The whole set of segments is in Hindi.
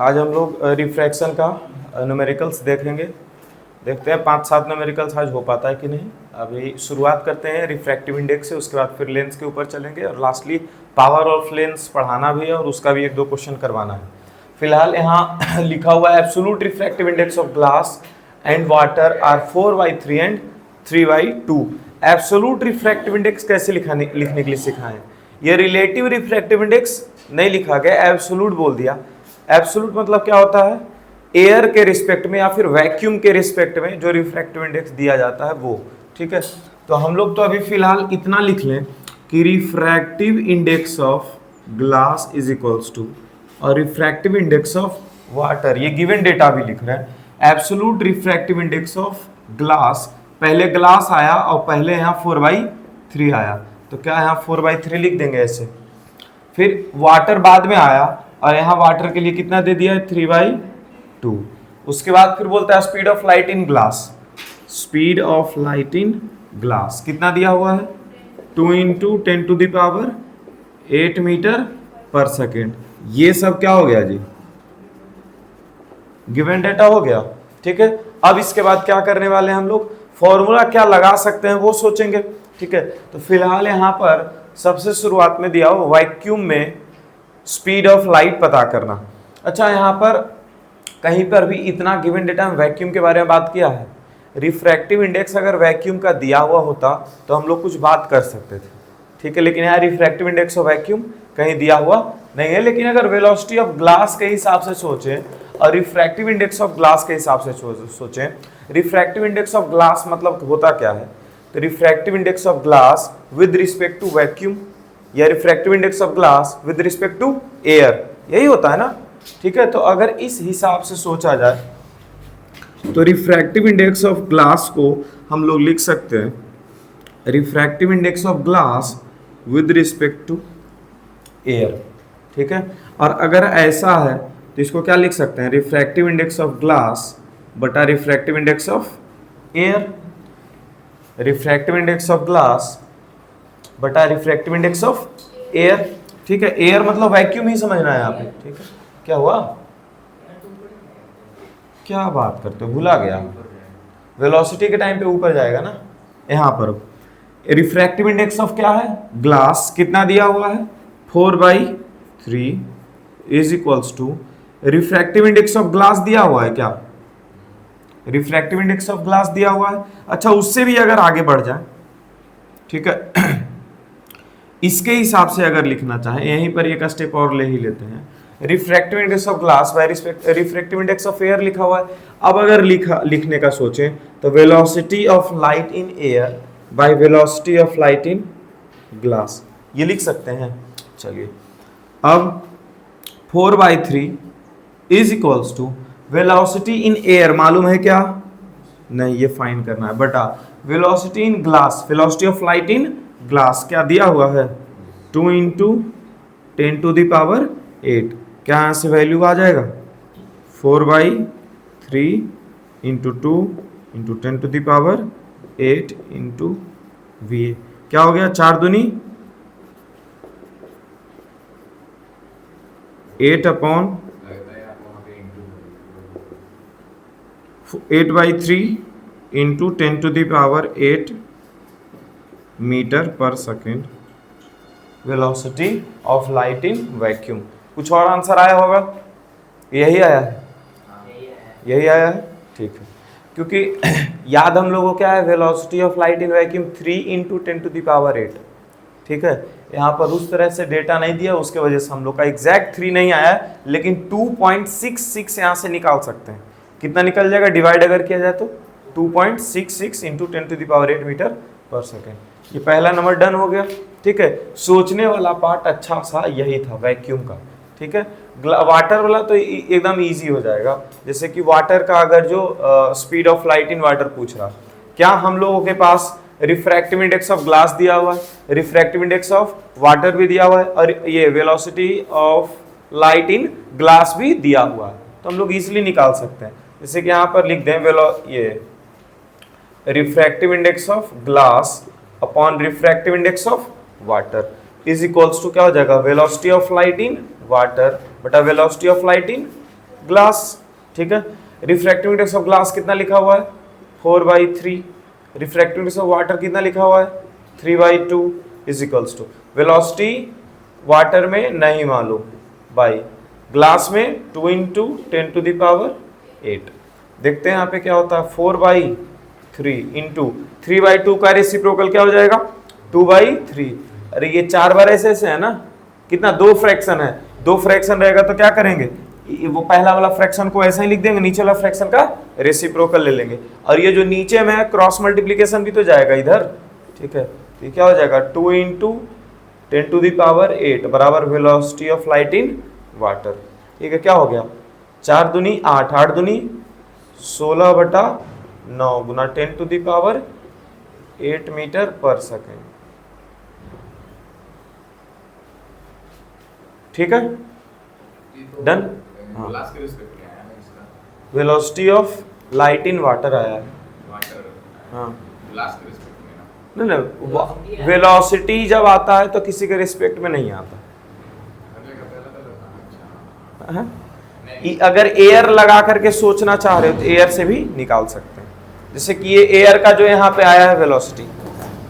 आज हम लोग रिफ्रैक्शन का न्यूमेरिकल्स देखेंगे। देखते हैं 5-7 न्यूमेरिकल्स आज हो पाता है कि नहीं। अभी शुरुआत करते हैं रिफ्रैक्टिव इंडेक्स से, उसके बाद फिर लेंस के ऊपर चलेंगे और लास्टली पावर ऑफ लेंस पढ़ाना भी है और उसका भी 1-2 क्वेश्चन करवाना है। फिलहाल यहाँ लिखा हुआ है absolute refractive index of glass and water are 4/3 and 3/2। Absolute refractive index कैसे लिखने के लिए सिखाएं। ये रिलेटिव रिफ्रैक्टिव इंडेक्स नहीं लिखा गया, एब्सोल्यूट बोल दिया। एब्सोल्यूट मतलब क्या होता है, एयर के रिस्पेक्ट में या फिर वैक्यूम के रिस्पेक्ट में जो रिफ्रैक्टिव इंडेक्स दिया जाता है वो। ठीक है, तो हम लोग तो अभी फिलहाल इतना लिख लें कि refractive index of glass is equals to और रिफ्रैक्टिव इंडेक्स ऑफ वाटर, ये गिवन डेटा भी लिख रहे हैं। Absolute refractive index of glass, पहले ग्लास आया और पहले यहाँ 4/3 आया, तो क्या यहाँ 4/3 लिख देंगे ऐसे। फिर वाटर बाद में आया और यहाँ वाटर के लिए कितना दे दिया है 3/2। उसके बाद फिर बोलता है speed of light in glass, speed of light in glass कितना दिया हुआ है 2 × 10⁸ मीटर पर सेकेंड। ये सब क्या हो गया जी, गिवन डेटा हो गया। ठीक है, अब इसके बाद क्या करने वाले हैं हम लोग, फॉर्मूला क्या लगा सकते हैं वो सोचेंगे। ठीक है, तो फिलहाल यहाँ पर सबसे शुरुआत में दिया हो वैक्यूम में स्पीड ऑफ लाइट पता करना। अच्छा, यहाँ पर कहीं पर भी इतना गिवन डेटा में वैक्यूम के बारे में बात किया है। रिफ्रैक्टिव इंडेक्स अगर वैक्यूम का दिया हुआ होता तो हम लोग कुछ बात कर सकते थे। ठीक है, लेकिन यहाँ रिफ्रैक्टिव इंडेक्स ऑफ वैक्यूम कहीं दिया हुआ नहीं है। लेकिन अगर वेलोसिटी ऑफ ग्लास के हिसाब से सोचें और रिफ्रैक्टिव इंडेक्स ऑफ ग्लास के हिसाब से सोचें, रिफ्रैक्टिव इंडेक्स ऑफ ग्लास मतलब होता क्या है, तो refractive index of glass with respect to vacuum या refractive index of glass with respect to air, यही होता है ना। ठीक है, तो अगर इस हिसाब से सोचा जाए तो रिफ्रैक्टिव इंडेक्स ऑफ ग्लास को हम लोग लिख सकते हैं refractive index of glass with respect to air. ठीक है, और अगर ऐसा है तो इसको क्या लिख सकते हैं, रिफ्रैक्टिव इंडेक्स ऑफ ग्लास बटा refractive index of air. Refractive index of glass बटा रिफ्रैक्टिव इंडेक्स ऑफ एयर। ठीक है, एयर मतलब वैक्यूम ही समझना है यहाँ पे। ठीक है, क्या हुआ, क्या बात करते हो, भुला गया। वेलोसिटी के टाइम पे ऊपर जाएगा ना। यहाँ पर रिफ्रैक्टिव इंडेक्स ऑफ क्या है, ग्लास कितना दिया हुआ है 4/3 is equals to refractive index of glass दिया हुआ है क्या, रिफ्रैक्टिव इंडेक्स ऑफ ग्लास दिया हुआ है। अच्छा, उससे भी अगर आगे बढ़ जाए, ठीक है, इसके हिसाब से अगर लिखना चाहे, यहीं पर एक स्टेप और ले ही लेते हैं। Refractive index of glass by refractive index of air लिखा हुआ है। अब अगर लिखने का सोचें तो velocity of light in air by velocity of light in glass, ये लिख सकते हैं। चलिए, अब 4/3 is equals to velocity in air मालूम है क्या, नहीं, ये फाइंड करना है, बटा velocity in glass, velocity of light in glass क्या दिया हुआ है 2 × 10⁸। क्या यहाँ से वैल्यू आ जाएगा 4/3 × 2 × 10⁸ × VA। क्या हो गया, 4 दूनी 8/3 × 10⁸ मीटर पर second velocity of light in vacuum. कुछ और आंसर आया होगा, यही आया है, यही आया है। ठीक है, क्योंकि याद हम लोगों को क्या है, velocity of light in vacuum 3 × 10⁸। ठीक है, यहाँ पर उस तरह से डेटा नहीं दिया, उसके वजह से हम लोग का एग्जैक्ट 3 नहीं आया, लेकिन 2.66 यहाँ से निकाल सकते हैं। कितना निकल जाएगा, डिवाइड अगर किया जाए तो 2.66 × 10⁸ मीटर पर सेकेंड। ये पहला नंबर डन हो गया। ठीक है, सोचने वाला पार्ट अच्छा सा यही था वैक्यूम का। ठीक है, वाटर वाला तो एकदम इजी हो जाएगा। जैसे कि वाटर का अगर जो speed of light in water पूछ रहा, क्या हम लोगों के पास रिफ्रैक्टिव इंडेक्स ऑफ ग्लास दिया हुआ है, रिफ्रैक्टिव इंडेक्स ऑफ वाटर भी दिया हुआ है और ये velocity of light in glass भी दिया हुआ है, तो हम लोग इजीली निकाल सकते हैं। जैसे कि यहाँ पर लिख दें ये refractive index of glass upon refractive index of water is equals to क्या हो जाएगा, velocity of light in water बटा velocity of light in glass, ठीक है। रिफ्रैक्टिव इंडेक्स ऑफ ग्लास कितना लिखा हुआ है 4/3। रिफ्रैक्टिव इंडेक्स ऑफ वाटर कितना लिखा हुआ है 3/2 is equals to velocity water में नहीं मालूम बाई ग्लास में 2 × 10⁸। देखते हैं यहाँ पे क्या होता है 4/3 इंटू 3/2 का रेसिप्रोकल क्या हो जाएगा 2/3। अरे ये 4 बार ऐसे है ना, कितना 2 फ्रैक्शन है, 2 फ्रैक्शन रहेगा तो क्या करेंगे वो पहला वाला फ्रैक्शन को ऐसा ही लिख देंगे, नीचे वाला फ्रैक्शन का रेसिप्रोकल ले लेंगे। और ये जो नीचे में है क्रॉस मल्टीप्लिकेशन भी तो जाएगा इधर, ठीक है। तो ये क्या हो जाएगा 2 × 10⁸ बराबर velocity of light in water, ठीक है। क्या हो गया 4 दूनी 8, 8 दूनी 16/9 गुना 10⁸ मीटर पर सेकेंड, ठीक है done. Velocity of light in water आया है, हाँ नहीं वेलोसिटी जब आता है तो किसी के रिस्पेक्ट में नहीं आता है। अगर एयर लगा करके सोचना चाह रहे हो तो एयर से भी निकाल सकते हैं। जैसे कि ये एयर का जो यहाँ पे आया है वेलोसिटी,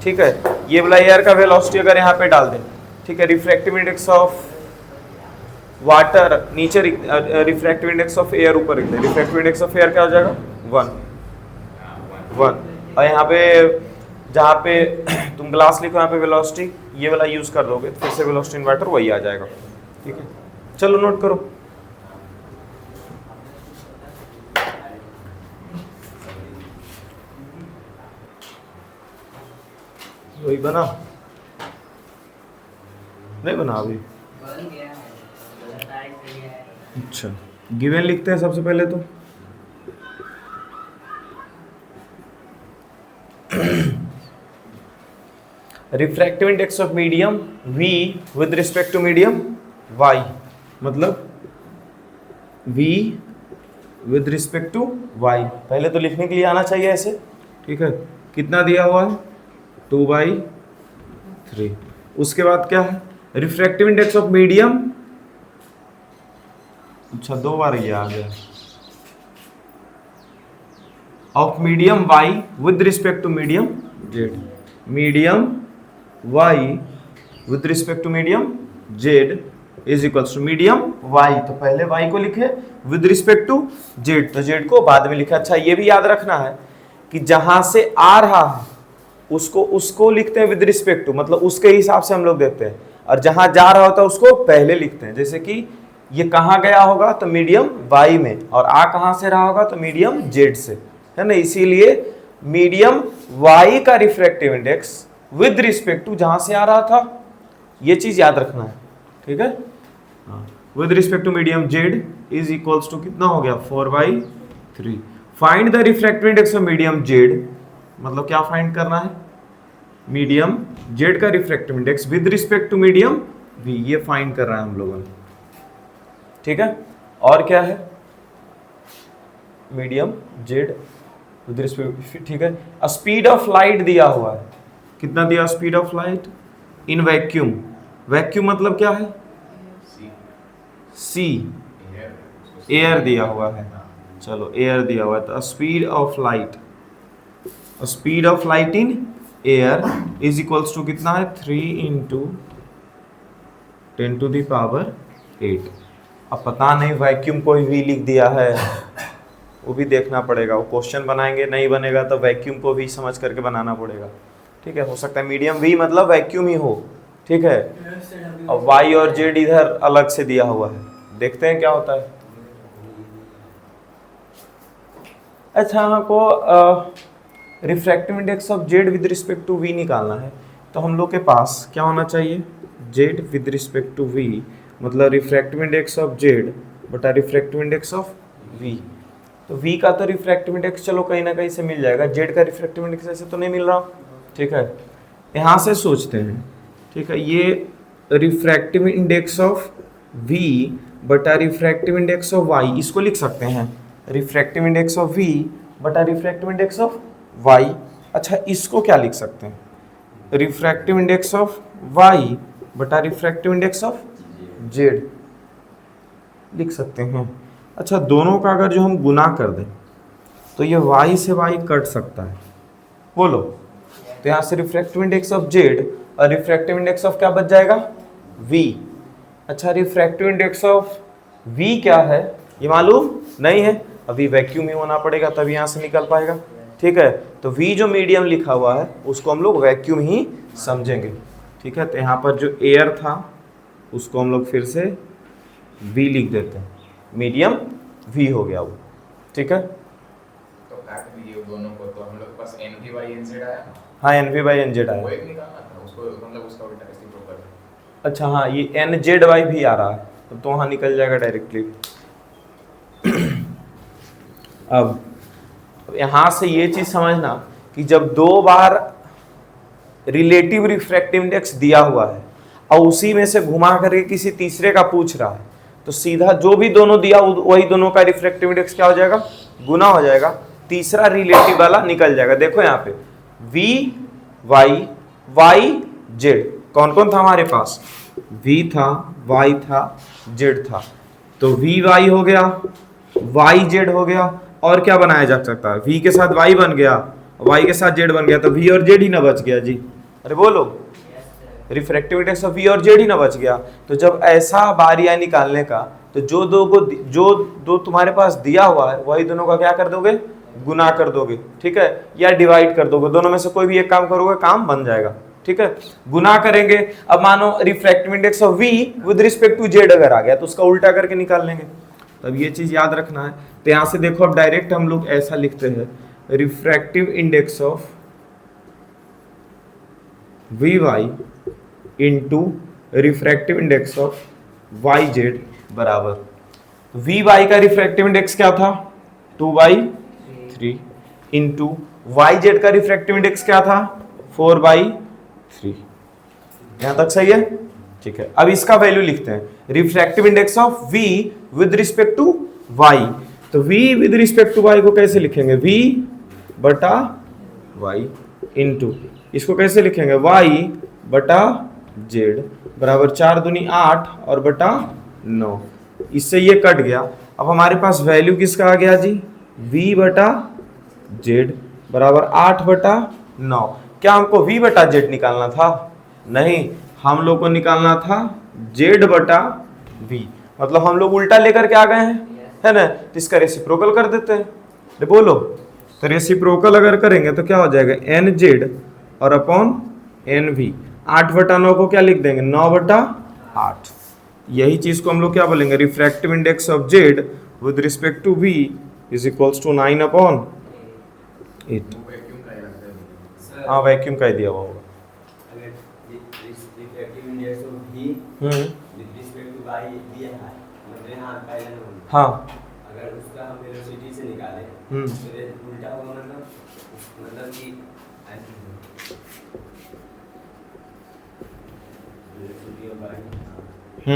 ठीक है, ये वाला एयर का वेलोसिटी अगर यहाँ पे डाल दें, ठीक है। रिफ्रैक्टिव इंडेक्स ऑफ वाटर नीचे, रिफ्रैक्टिव इंडेक्स ऑफ एयर ऊपर लिखते हैं। रिफ्रैक्टिव इंडेक्स ऑफ एयर क्या हो जाएगा 1 और यहाँ पे जहाँ पे तुम ग्लास लिखो यहाँ पे वेलोसिटी ये वाला यूज कर दोगे तो फिर से वेलोसिटी इन वाटर वही आ जाएगा, ठीक है। चलो नोट करो, वही बना नहीं बना अभी, अच्छा गिवन लिखते हैं सबसे पहले तो refractive index of medium V with respect to medium Y, मतलब V with respect to Y पहले तो लिखने के लिए आना चाहिए ऐसे, ठीक है। कितना दिया हुआ है 2/3। उसके बाद क्या है रिफ्रैक्टिव इंडेक्स ऑफ मीडियम, अच्छा 2 बार ये आ गया, of medium Y with respect to medium Z, medium Y with respect to medium Z is equals to medium Y, तो पहले Y को लिखे विद रिस्पेक्ट टू Z, तो Z को बाद में लिखा। अच्छा ये भी याद रखना है कि जहां से आ रहा है उसको लिखते हैं विद रिस्पेक्ट टू, मतलब उसके हिसाब से हम लोग देते हैं, और जहां जा रहा होता है उसको पहले लिखते हैं। जैसे कि ये कहाँ गया होगा तो मीडियम Y में, और आ कहाँ से रहा होगा तो मीडियम Z से, है ना। इसीलिए मीडियम Y का refractive index with respect to जहां से आ रहा था, ये चीज याद रखना है, ठीक है। With respect to medium Z is equals to कितना हो गया 4/3। Find the refractive index of medium Z, मतलब क्या फाइंड करना है मीडियम Z का refractive index with respect to medium V, ये फाइंड कर रहा है हम लोगों ने, ठीक है। और क्या है मीडियम Z विद रिस्पेक्ट, ठीक है। स्पीड ऑफ लाइट दिया हुआ है, कितना दिया speed of light in vacuum, vacuum मतलब क्या है C, एयर दिया हुआ है, चलो एयर दिया हुआ है, तो speed of light, speed of light in air is equals to कितना है 3 × 10⁸। अब पता नहीं वैक्यूम कोई भी लिख दिया है, वो भी देखना पड़ेगा, वो क्वेश्चन बनाएंगे, नहीं बनेगा तो वैक्यूम को भी समझ करके बनाना पड़ेगा, ठीक है। हो सकता है मीडियम V मतलब वैक्यूम ही हो, ठीक है। और Y और Z इधर अलग से दिया हुआ है, देखते हैं क्या होता है। अच्छा हमको refractive index of Z with respect to V निकालना है, तो हम लोग के पास क्या होना चाहिए Z with respect to V, मतलब रिफ्रैक्टिव इंडेक्स ऑफ Z बटा रिफ्रैक्टिव इंडेक्स ऑफ V। तो V का तो रिफ्रैक्टिव इंडेक्स चलो कहीं ना कहीं से मिल जाएगा, Z का रिफ्रैक्टिव इंडेक्स ऐसे तो नहीं मिल रहा, ठीक है। यहाँ से सोचते हैं, ठीक है। ये रिफ्रैक्टिव इंडेक्स ऑफ V बटा रिफ्रैक्टिव इंडेक्स ऑफ Y, इसको लिख सकते हैं रिफ्रैक्टिव इंडेक्स ऑफ V बटा रिफ्रैक्टिव इंडेक्स ऑफ Y। अच्छा इसको क्या लिख सकते हैं रिफ्रैक्टिव इंडेक्स ऑफ Y बटा रिफ्रैक्टिव इंडेक्स ऑफ Z लिख सकते हैं। अच्छा, दोनों का अगर जो हम गुना कर दें तो ये y से y कट सकता है, बोलो। तो यहाँ से रिफ्रैक्टिव इंडेक्स ऑफ z और रिफ्रैक्टिव इंडेक्स ऑफ क्या बच जाएगा, v। अच्छा, रिफ्रैक्टिव इंडेक्स ऑफ v क्या है ये मालूम नहीं है, अभी वैक्यूम ही होना पड़ेगा तभी यहाँ से निकल पाएगा। ठीक है, तो v जो मीडियम लिखा हुआ है उसको हम लोग वैक्यूम ही समझेंगे। ठीक है, तो यहाँ पर जो एयर था उसको हम लोग फिर से v लिख देते हैं, मीडियम v हो गया वो। ठीक है, तो काट दिए दोनों को, तो हम लोग के पास NV/NZ आया ना। हाँ NV/NZ आया। वो एक निकालना था उसको, मतलब उसका उल्टा रेसिप्रोकल। अच्छा हाँ, ये NZY भी आ रहा है तो वहाँ निकल जाएगा डायरेक्टली। अब यहाँ से ये चीज़ समझना कि जब दो बार रिलेटिव रिफ्रैक्टिव इंडेक्स दिया हुआ है और उसी में से घुमा करके किसी तीसरे का पूछ रहा है तो सीधा जो भी दोनों दिया वही दोनों का रिफ्रैक्टिव इंडेक्स क्या हो जाएगा, गुना हो जाएगा, तीसरा रिलेटिव वाला निकल जाएगा। देखो यहाँ पे VY YZ कौन कौन था हमारे पास, V था, Y था, Z था, तो VY हो गया, YZ हो गया, और क्या बनाया जा सकता है, V के साथ Y बन गया, Y के साथ Z बन गया, तो V और Z ही ना बच गया जी। अरे बोलो, रिफ्रैक्टिव इंडेक्स ऑफ V और Z ही ना बच गया। तो जब ऐसा बारी आए निकालने का तो जो दो तुम्हारे पास दिया हुआ है वही दोनों का क्या कर दोगे, गुना कर दोगे। ठीक है, या डिवाइड कर दोगे, दोनों में से कोई भी एक काम करोगे काम बन जाएगा। ठीक है, गुना करेंगे। अब मानो refractive index of V with respect to Z अगर आ गया तो उसका उल्टा करके निकाल लेंगे। तब ये चीज याद रखना है। तो यहां से देखो, अब डायरेक्ट हम लोग ऐसा लिखते हैं, refractive index of VY into refractive index of YZ बराबर, VY का रिफ्रैक्टिव इंडेक्स क्या था 2/3 इंटू YZ का रिफ्रैक्टिव इंडेक्स क्या था 4/3। यहां तक सही है? ठीक है, अब इसका वैल्यू लिखते हैं, refractive index of V with respect to Y। तो V with respect to Y को कैसे लिखेंगे, V बटा Y इंटू इसको कैसे लिखेंगे, Y बटा Z बराबर 4 दूनी 8 और बटा 9। इससे ये कट गया। अब हमारे पास वैल्यू किसका आ गया जी, V बटा Z बराबर 8 बटा 9। क्या हमको V बटा Z निकालना था? नहीं, हम लोग को निकालना था Z बटा V। मतलब हम लोग उल्टा लेकर के आ गए हैं, है ना। तो इसका रेसिप्रोकल कर देते हैं। तो बोलो, तो रेसिप्रोकल अगर करेंगे तो क्या हो जाएगा, NZ और अपॉन NV। 8 बटा 9 को क्या लिख देंगे, 9 बटा 8। यही चीज को हम लोग क्या बोलेंगे, refractive index of Z with respect to V is equals to 9/8। Vacuum का ही लगता है। हाँ, वैक्यूम का ही दिया हुआ होगा। अगर refractive index of V with respect to Y दिया है, मतलब यहाँ पहले नंबर, हाँ, अगर उसका हम वेलोसिटी से निकालें तो ये उल्टा होगा, मतलब कि वेलोसिटी ऑफ Y,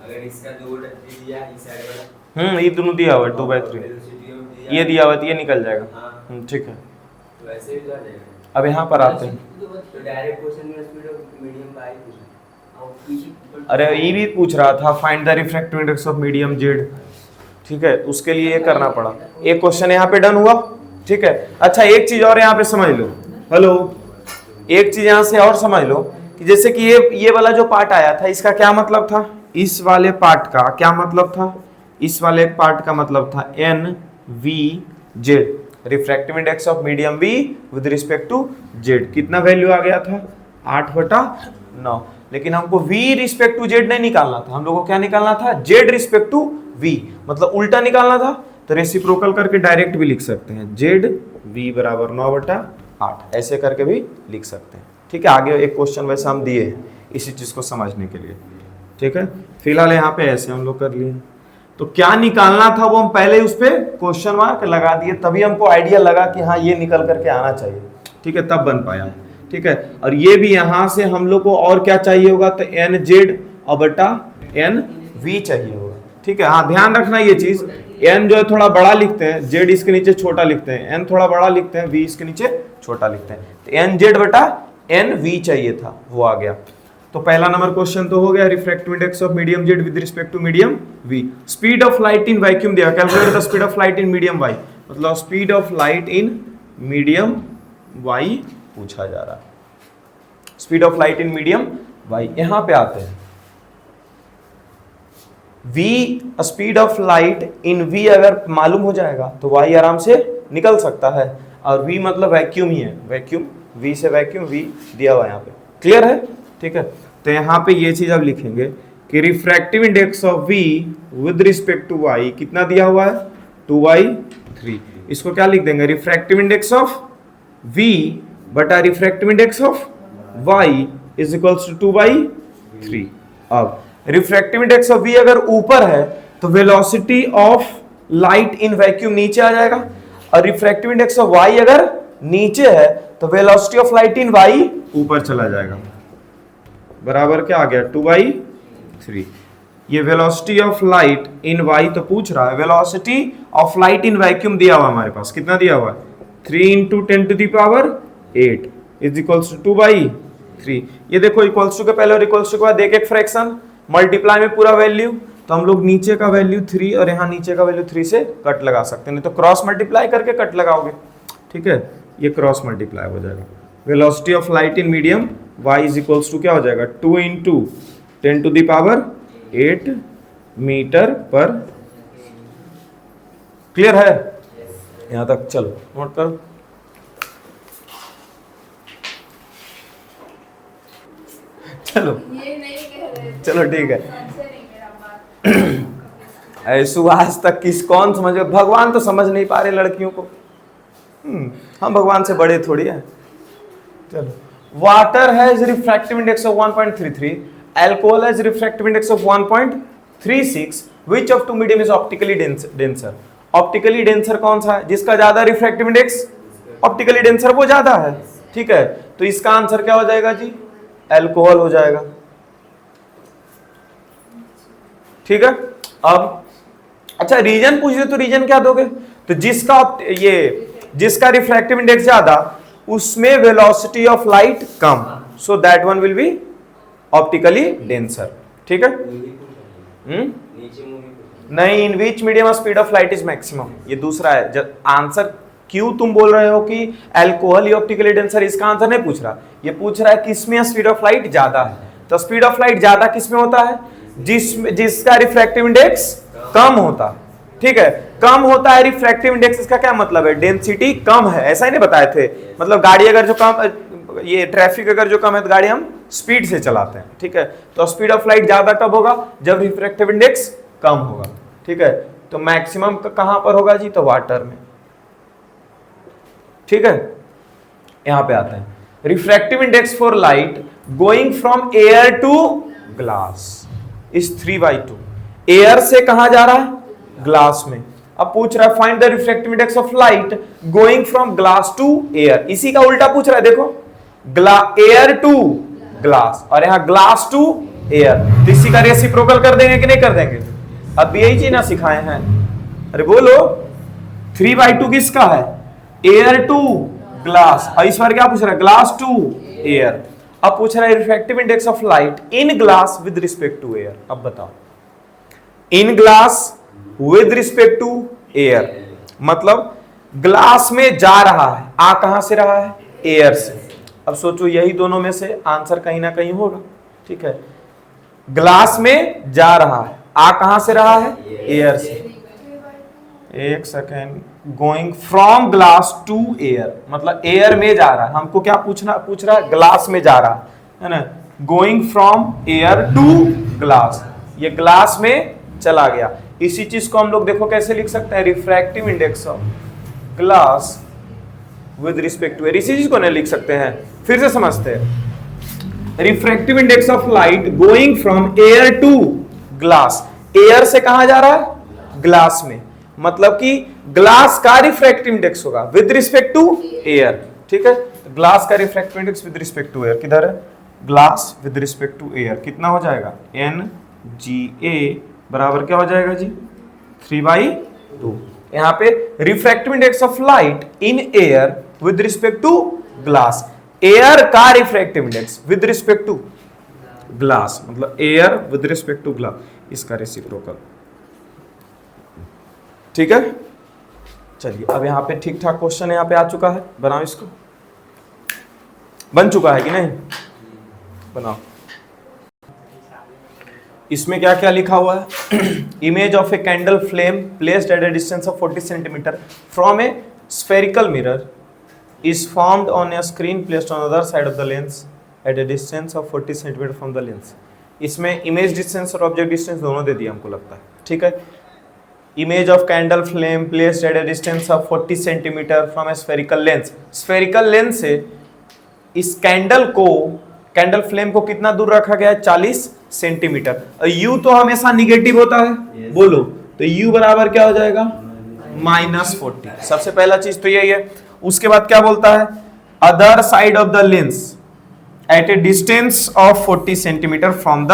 अगर इसका जो दिया इस साइड वाला, ये दोनों दिया हुआ है 2/3, वेलोसिटी ऑफ ये दिया हुआ है, ये निकल जाएगा। हाँ, ठीक है, तो ऐसे भी तो आ जाएगा। अब यहाँ पर आते हैं। तो डायरेक्ट क्वेश्चन में स्पीड ऑफ मीडियम बाय पूछा, अरे ये भी पूछ रहा था, find the refractive index of medium Z। ठीक है, उसके लिए ये करना पड़ा। एक क्वेश्चन यहाँ पे डन हुआ। ठीक है, अच्छा एक चीज और यहाँ पे समझ लो, हेलो, एक चीज यहाँ से और समझ लो कि जैसे कि ये वाला जो पार्ट आया था इसका क्या मतलब था, इस वाले पार्ट का क्या मतलब था, इस वाले पार्ट का मतलब था NVZ, refractive index of medium V with respect to Z। कितना वैल्यू आ गया था, 8 बटा 9। लेकिन हमको V रिस्पेक्ट टू Z नहीं निकालना था, हम लोग को क्या निकालना था, Z रिस्पेक्ट टू V, मतलब उल्टा निकालना था। तो रेसिप्रोकल करके डायरेक्ट भी लिख सकते हैं, ZV बराबर 9/8, ऐसे करके भी लिख सकते हैं। ठीक है, आगे एक क्वेश्चन वैसे हम दिए हैं इसी चीज को समझने के लिए। ठीक है, फिलहाल यहाँ पे ऐसे हम लोग कर लिए। तो क्या निकालना था वो हम पहले उस पर क्वेश्चन मार्क लगा दिए, तभी हमको आइडिया लगा कि हाँ ये निकल करके आना चाहिए। ठीक है, तब बन पाया। ठीक है, और ये भी यहाँ से हम लोग को और क्या चाहिए होगा, तो NZ और बटा NV चाहिए होगा। ठीक है, हाँ ध्यान रखना ये चीज, N जो है थोड़ा बड़ा लिखते हैं, Z इसके नीचे छोटा लिखते हैं, N थोड़ा बड़ा लिखते हैं, V इसके नीचे छोटा लिखते हैं। तो NZ बटा NV चाहिए था, वो आ गया। तो पहला नंबर क्वेश्चन तो हो गया, refractive index of medium z with respect to medium v. Speed of light in vacuum दिया, calculate the speed of light in medium y, मतलब speed of light in medium y पूछा जा रहा है, speed of light in medium y. यहां पे आते हैं, v speed of light in v अगर मालूम हो जाएगा तो y आराम से निकल सकता है, और v मतलब वैक्यूम ही है, वैक्यूम v से वैक्यूम v दिया हुआ है यहाँ पे, क्लियर है, ठीक है। तो यहाँ पे ये चीज अब लिखेंगे कि refractive index of v with respect to y कितना दिया हुआ है 2/3, इसको क्या लिख देंगे, रिफ्रैक्टिव इंडेक्स ऑफ v बटा refractive index of y is equals to 2/3। अब रिफ्रैक्टिव इंडेक्स ऑफ v अगर ऊपर है तो velocity of light in vacuum नीचे आ जाएगा, और रिफ्रैक्टिव इंडेक्स ऑफ y अगर नीचे है तो velocity of light in y ऊपर चला जाएगा, बराबर क्या आ गया 2/3। ये velocity of light in y तो पूछ रहा है, velocity of light in vacuum दिया हुआ हमारे पास, कितना दिया हुआ है 3 × 10⁸ इज इक्वल्स टू 2/3। ये देखो इक्वल्स टू के पहले और इक्वल्स टू के बाद एक एक फ्रैक्शन, मल्टीप्लाई में पूरा वैल्यू, तो हम लोग नीचे का वैल्यू 3 और यहाँ नीचे का वैल्यू 3 से कट लगा सकते हैं, नहीं तो क्रॉस मल्टीप्लाई करके कट लगाओगे, ठीक है, ये क्रॉस मल्टीप्लाई हो जाएगा। Velocity of light in medium y is equals to क्या हो जाएगा 2 × 10⁸ मीटर पर, क्लियर है यहां तक, चलो नोट करो। चलो ये नहीं कह रहे, चलो ठीक है। समझे नहीं मेरा बात। ऐसु आज तक किस कौन समझ, भगवान तो समझ नहीं पा रहे लड़कियों को, हम भगवान से बड़े थोड़ी है। चलो, water has refractive index of 1.33, alcohol has refractive index of 1.36, which of two medium is optically denser. Optically denser कौन सा है, जिसका ज्यादा रिफ्रैक्टिव इंडेक्स, ऑप्टिकली डेंसर वो ज्यादा है, ठीक है। तो इसका आंसर क्या हो जाएगा जी, अल्कोहल हो जाएगा, ठीक है। अब अच्छा रीजन पूछ रहे तो रीजन क्या दोगे, तो जिसका रिफ्रैक्टिव इंडेक्स ज्यादा उसमें वेलोसिटी ऑफ लाइट कम, so that one will be optically denser, ठीक है। नहीं, in which medium speed of light is maximum, ये दूसरा है। जब आंसर क्यों तुम बोल रहे हो कि अल्कोहल ही ऑप्टिकली डेंसर, इसका आंसर नहीं पूछ रहा, ये पूछ रहा है किसमें स्पीड ऑफ लाइट ज्यादा है। तो स्पीड ऑफ लाइट ज्यादा किसमें होता है, जिसका रिफ्रैक्टिव इंडेक्स कम होता है, ठीक है। कम होता है रिफ्रैक्टिव इंडेक्स, इसका क्या मतलब है, डेंसिटी कम है, ऐसा ही नहीं बताए थे। मतलब गाड़ी अगर जो कम, ये ट्रैफिक अगर जो कम है तो गाड़ी हम स्पीड से चलाते हैं, ठीक है। तो स्पीड ऑफ लाइट ज्यादा कब होगा, जब रिफ्रैक्टिव इंडेक्स कम होगा, ठीक है। तो मैक्सिमम कहां पर होगा जी, तो वाटर में, ठीक है। यहां पे आते हैं, refractive index for light going from air to glass is 3/2। Air से कहां जा रहा है, ग्लास में। अब पूछ रहा है find the refractive index of light going from glass to air, इसी का उल्टा पूछ रहा है, देखो एयर टू ग्लास और यहां ग्लास टू एयर, तो इसी का रेसिप्रोकल कर देंगे कि नहीं कर देंगे, अब यही चीज ना सिखाए हैं। अरे बोलो 3/2 किसका है, एयर टू ग्लास, और इस बार क्या पूछ रहा है, ग्लास टू एयर। अब पूछ रहा है refractive index of light in glass with respect to air. अब बताओ, in glass with respect to air, मतलब ग्लास में जा रहा है, आ कहां से रहा है, एयर से। अब सोचो यही दोनों में से आंसर कहीं ना कहीं होगा, ठीक है। ग्लास में जा रहा है, आ कहां से रहा है, एयर से। एक second, going from glass to air, मतलब एयर में जा रहा है, हमको क्या पूछ रहा है, ग्लास में जा रहा है ना। Going from air to glass, ये ग्लास में चला गया। इसी चीज को हम लोग देखो कैसे लिख सकते हैं, refractive index of glass with respect to air, इसी चीज को नहीं लिख सकते हैं, फिर से समझते हैं। Refractive index of light going from air to glass, air से कहां जा रहा है, ग्लास में, मतलब कि ग्लास का रिफ्रैक्टिव इंडेक्स होगा विद रिस्पेक्ट टू एयर, ठीक है। ग्लास का refractive index with respect to air किधर है, glass with respect to air कितना हो जाएगा, NGA बराबर क्या हो जाएगा जी, 3/2। यहाँ पे refractive index of light in air with respect to glass, air का refractive index with respect to glass, मतलब air with respect to glass, इसका रेसिप्रोकल। ठीक है, चलिए अब यहाँ पे ठीक ठाक क्वेश्चन यहाँ पे आ चुका है, बनाओ इसको। बन चुका है कि नहीं? बनाओ। इसमें क्या क्या लिखा हुआ है? Image of a candle flame placed at a distance of 40 centimetre from A spherical mirror is formed on a screen placed on the other side of the lens at a distance of 40 cm from the lens। इसमें इमेज डिस्टेंस और ऑब्जेक्ट डिस्टेंस दोनों दे दिया हमको लगता है। ठीक है, image of candle flame placed at a distance of 40 centimetre from A spherical lens. Spherical lens से इस कैंडल फ्लेम को कितना दूर रखा गया है? 40 सेंटीमीटर। यू तो हमेशा निगेटिव होता है, Yes. बोलो तो यू बराबर क्या हो जाएगा? -40। सबसे पहला चीज तो यही है। उसके बाद क्या बोलता है? Other side of the lens at a distance of 40 centimetre from the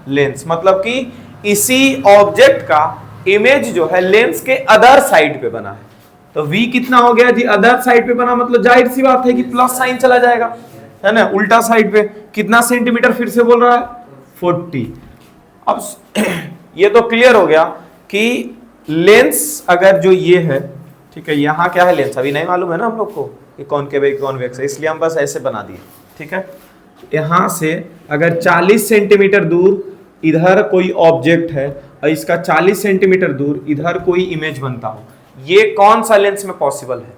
lens, मतलब कि इसी ऑब्जेक्ट का इमेज जो है लेंस के अदर साइड पे बना है। तो v कितना हो गया जी? अदर साइड पे बना, मतलब जाहिर सी बात है कि प्लस साइन चला जाएगा, है ना? उल्टा साइड पे कितना सेंटीमीटर फिर से बोल रहा है? 40। अब ये तो क्लियर हो गया कि लेंस अगर जो ये है, ठीक है, यहाँ क्या है? लेंस अभी नहीं मालूम है ना हम लोग को कि कॉनकेव है कॉन्वेक्स है, इसलिए हम बस ऐसे बना दिए। ठीक है, यहाँ से अगर 40 सेंटीमीटर दूर इधर कोई ऑब्जेक्ट है और इसका 40 सेंटीमीटर दूर इधर कोई इमेज बनता हो, ये कौन सा लेंस में पॉसिबल है?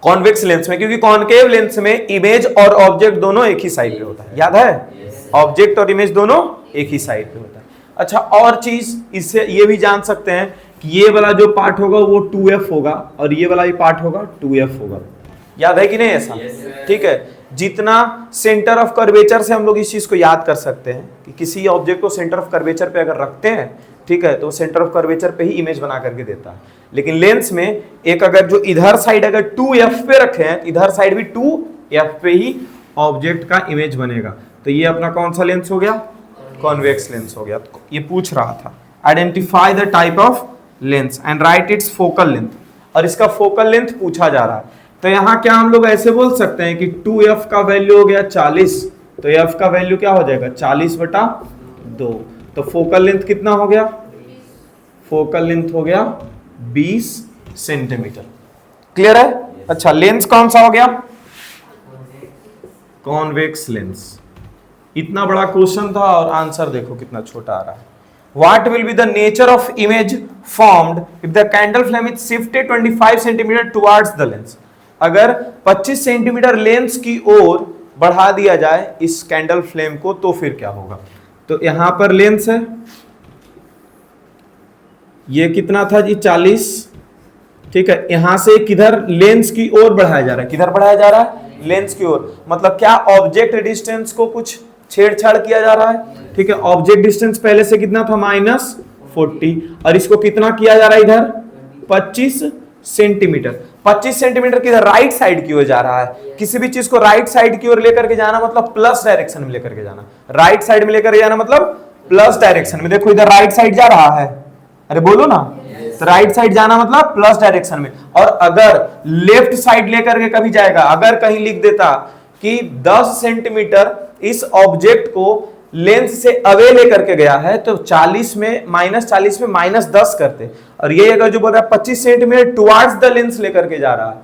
कॉन्वेक्स लेंस में, क्योंकि कॉनकेव लेंस में इमेज और ऑब्जेक्ट दोनों एक ही साइड पे होता है। याद है? ऑब्जेक्ट और इमेज दोनों एक ही साइड पे होता है। अच्छा, और चीज इससे ये भी जान सकते हैं कि ये वाला जो पार्ट होगा वो 2f होगा और ये वाला भी पार्ट होगा 2f होगा। याद है कि नहीं ऐसा? ठीक है, जितना सेंटर ऑफ कर्वेचर से हम लोग इस चीज को याद कर सकते हैं कि किसी ऑब्जेक्ट को सेंटर ऑफ कर्वेचर पे अगर रखते हैं, ठीक है, तो सेंटर ऑफ कर्वेचर पे ही इमेज बना करके देता है। लेकिन लेंस में एक अगर जो इधर साइड अगर 2f पे रखे हैं, इधर साइड भी 2f पे ही ऑब्जेक्ट का इमेज बनेगा। तो ये अपना कौन सा लेंस हो गया? कॉन्वेक्स लेंस हो गया। ये पूछ रहा था identify the type of lens and right it's focal length, और इसका फोकल लेंथ पूछा जा रहा है। तो यहाँ क्या हम लोग ऐसे बोल सकते हैं कि 2f का वैल्यू हो गया 40, तो f का वैल्यू क्या हो जाएगा? 40/2। तो फोकल लेंथ कितना हो गया? फोकल लेंथ हो गया 20 सेंटीमीटर। क्लियर है? अच्छा, लेंस कौन सा हो गया? Convex lens. इतना बड़ा क्वेश्चन था और आंसर देखो कितना छोटा आ रहा है। What will be the nature of image formed if the candle flame is shifted 25 centimeter towards the lens? अगर 25 सेंटीमीटर लेंस की ओर बढ़ा दिया जाए इस कैंडल फ्लेम को, तो फिर क्या होगा? तो यहां पर लेंस है, ये कितना था जी? 40। ठीक है, यहां से किधर लेंस की ओर बढ़ाया जा रहा है? किधर बढ़ाया जा रहा है? लेंस की ओर। मतलब क्या ऑब्जेक्ट डिस्टेंस को कुछ छेड़छाड़ किया जा रहा है? ठीक है, ऑब्जेक्ट डिस्टेंस पहले से कितना था? -40, और इसको कितना किया जा रहा है इधर? 25 सेंटीमीटर। 25 सेंटीमीटर किधर? राइट साइड की ओर जा रहा है। किसी भी चीज को राइट साइड की ओर लेकर के जाना मतलब प्लस डायरेक्शन में लेकर के जाना। राइट साइड में लेकर के जाना मतलब प्लस डायरेक्शन में। देखो इधर राइट साइड जा रहा है, अरे बोलो ना, तो राइट साइड जाना मतलब प्लस डायरेक्शन में। और अगर लेफ्ट साइड लेकर के कभी जाएगा, अगर कहीं लिख देता कि 10 सेंटीमीटर इस ऑब्जेक्ट को लेंस से अवे लेकर के गया है, तो 40 में -40 में -10 करते। और ये अगर जो बोल रहा है 25 सेंटीमीटर टुवर्ड्स द लेंस लेकर के जा रहा है,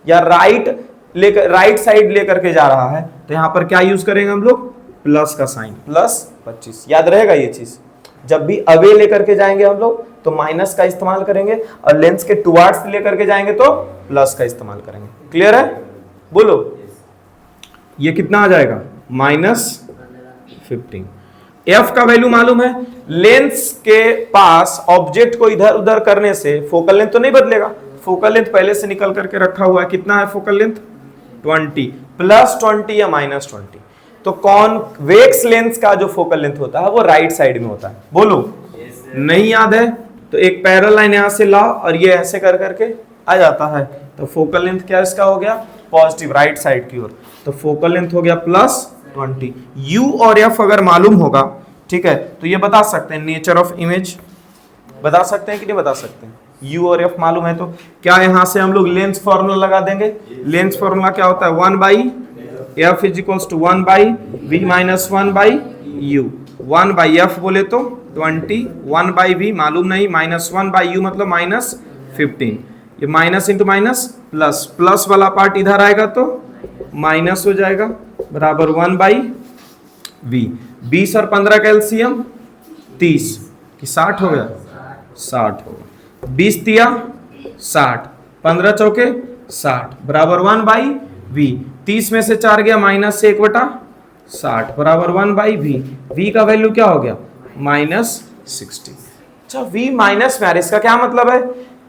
या राइट साइड लेकर के जा रहा है, तो यहां पर क्या यूज करेंगे हम लोग? प्लस का साइन, +25। याद रहेगा ये चीज। जब भी अवे लेकर के जाएंगे हम लोग तो माइनस का इस्तेमाल करेंगे, और लेंस के टुवर्ड्स लेकर के जाएंगे तो प्लस का इस्तेमाल करेंगे। क्लियर है? बोलो, ये कितना आ जाएगा? -15। f का वैल्यू मालूम है? लेंस के पास ऑब्जेक्ट को इधर उधर करने से फोकल लेंथ तो नहीं बदलेगा। फोकल लेंथ पहले से निकल करके रखा हुआ है। कितना है फोकल लेंथ? 20, +20 या -20। तो कॉन्वेक्स लेंस का जो फोकल लेंथ होता है वो राइट साइड में होता है। बोलो, नहीं याद है तो एक पैरेलल लाइन यहां से लाओ और ये ऐसे कर करके आ जाता है। तो फोकल लेंथ क्या इसका हो गया? पॉजिटिव, राइट साइड की ओर। तो फोकल लेंथ हो गया +20। u और f अगर मालूम होगा, ठीक है, तो ये बता सकते हैं नेचर ऑफ इमेज। बता सकते हैं कि नहीं बता सकते हैं? u और f मालूम है तो क्या यहां से हम लोग लेंस फॉर्मूला लगा देंगे? लेंस फॉर्मूला क्या होता है? 1/√2 f is equals to 1 by v minus 1 by u, 1 by f बोले तो 20, 1 बाई v मालूम नहीं, माइनस 1 बाई u मतलब माइनस 15, ये minus into minus plus, plus वाला पार्ट इधर आएगा तो माइनस हो जाएगा, बराबर 1 बाई v। 20 और 15 का एलसीएम 30 कि 60 हो गया, 60 हो गया, 20 दिया 60, 15 चौके 60 बराबर 1 बाई v। 30 में से 4 गया माइनस से 1/60 बराबर 1 बाई v। v का वैल्यू क्या हो गया माइनस 60। अच्छा v माइनस में आ रहा है, इसका क्या मतलब है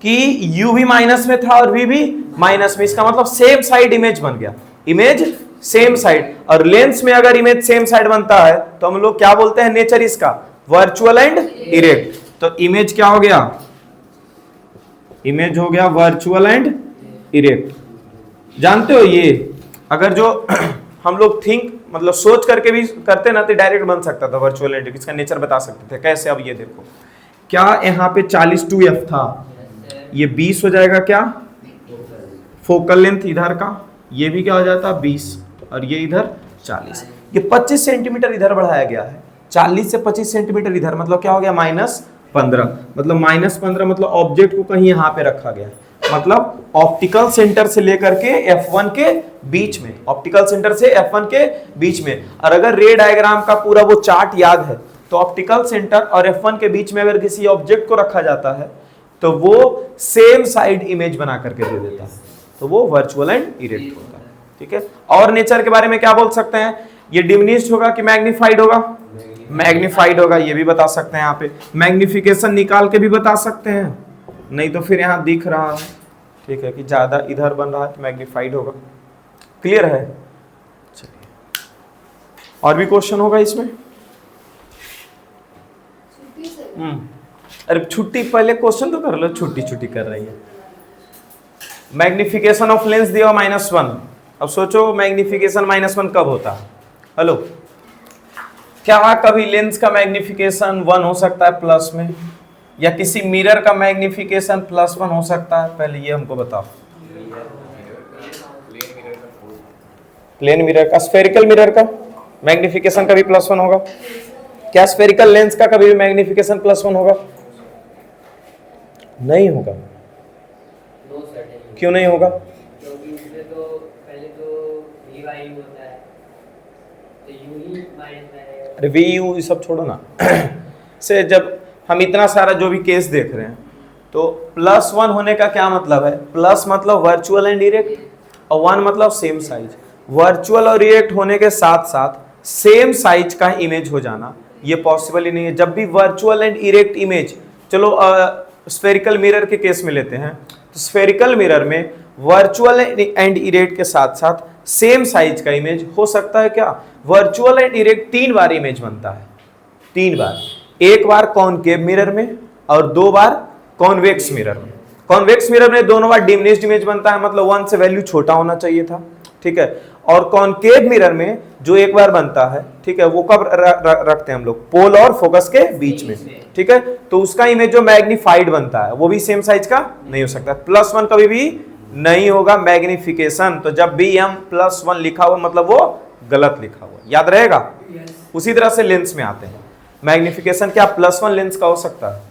कि u भी माइनस में था और v भी माइनस में, इसका मतलब सेम साइड इमेज बन गया, इमेज सेम साइड। और लेंस में अगर इमेज सेम साइड बनता है तो हम लोग क्या बोलते हैं नेचर इसका, वर्चुअल एंड इरेक्ट। तो इमेज क्या हो गया, इमेज हो गया वर्चुअल एंड इरेक्ट। जानते हो ये अगर जो हम लोग थिंक मतलब सोच करके भी करते ना तो डायरेक्ट बन सकता था वर्चुअल एंड, इसका नेचर बता सकते थे कैसे। अब ये देखो क्या यहाँ पे 42f था, ये 20 हो जाएगा क्या फोकल लेंथ इधर का, ये भी क्या हो जाता 20 और ये इधर 40, ये 25 सेंटीमीटर इधर बढ़ाया गया है, 40 से 25 सेंटीमीटर इधर, मतलब क्या हो गया -15, मतलब -15 मतलब ऑब्जेक्ट को कहीं यहाँ पे रखा गया है, मतलब ऑप्टिकल सेंटर से लेकर के F1 के बीच में, ऑप्टिकल सेंटर से F1 के बीच में। और अगर रे डायग्राम का पूरा वो चार्ट याद है तो ऑप्टिकल सेंटर और F1 के बीच में अगर किसी ऑब्जेक्ट को रखा जाता है तो वो सेम साइड इमेज बना करके दे देता है, तो वो वर्चुअल एंड इरेक्ट होता है। ठीक है, और नेचर के बारे में क्या बोल सकते हैं, ये डिमिनिश्ड होगा कि मैग्नीफाइड होगा, मैग्नीफाइड होगा, ये भी बता सकते हैं। यहाँ पे मैग्निफिकेशन निकाल के भी बता सकते हैं, नहीं तो फिर यहाँ दिख रहा है ठीक है कि ज्यादा इधर बन रहा है तो मैग्नीफाइड होगा। क्लियर है, चलिए और भी क्वेश्चन होगा इसमें। छुट्टी से अरे छुट्टी पहले क्वेश्चन तो कर लो, छुट्टी छुट्टी कर रही है। मैग्निफिकेशन ऑफ लेंस दिया -1, अब सोचो मैग्निफिकेशन -1 कब होता है। हेलो, क्या कभी लेंस का मैग्निफिकेशन 1 हो सकता है प्लस में, या किसी मिरर का मैग्निफिकेशन +1 हो सकता है, पहले ये हमको बताओ। प्लेन मिरर का, स्फेरिकल मिरर का मैग्निफिकेशन कभी +1 होगा क्या? स्फेरिकल लेंस का कभी भी मैग्निफिकेशन +1 होगा? नहीं होगा। क्यों नहीं होगा? क्योंकि उसमें तो पहले तो वी होता है, तो यू ही माइनस में रहेगा। अरे वी यू ये सब छोड़ो ना से जब हम इतना सारा जो भी केस देख रहे हैं तो +1 होने का क्या मतलब है, प्लस मतलब वर्चुअल एंड इरेक्ट और 1 मतलब सेम साइज। वर्चुअल और इरेक्ट होने के साथ साथ सेम साइज का इमेज हो जाना ये पॉसिबल ही नहीं है। जब भी वर्चुअल एंड इरेक्ट इमेज, चलो स्फेरिकल मिरर के केस में लेते हैं, तो स्फेरिकल मिरर में वर्चुअल एंड इरेक्ट के साथ साथ सेम साइज का इमेज हो सकता है क्या? Virtual and erect 3 bar image बनता है, 3 बार, एक बार कॉनकेव मिरर में और 2 बार कॉन्वेक्स मिरर में। कॉन्वेक्स मिरर में दोनों बार डिमिनिश्ड इमेज बनता है, मतलब 1 से वैल्यू छोटा होना चाहिए था, ठीक है। और कॉनकेव मिरर में जो एक बार बनता है, ठीक है, वो कब रखते हैं हम लोग? पोल और फोकस के बीच में, ठीक है। तो उसका इमेज जो मैग्नीफाइड बनता है वो भी सेम साइज का नहीं हो सकता। +1 कभी भी नहीं होगा मैग्निफिकेशन, तो जब भी हम +1 लिखा हुआ मतलब वो गलत लिखा हुआ, याद रहेगा। उसी तरह से लेंस में आते हैं, मैग्निफिकेशन क्या +1 लेंस का हो सकता है।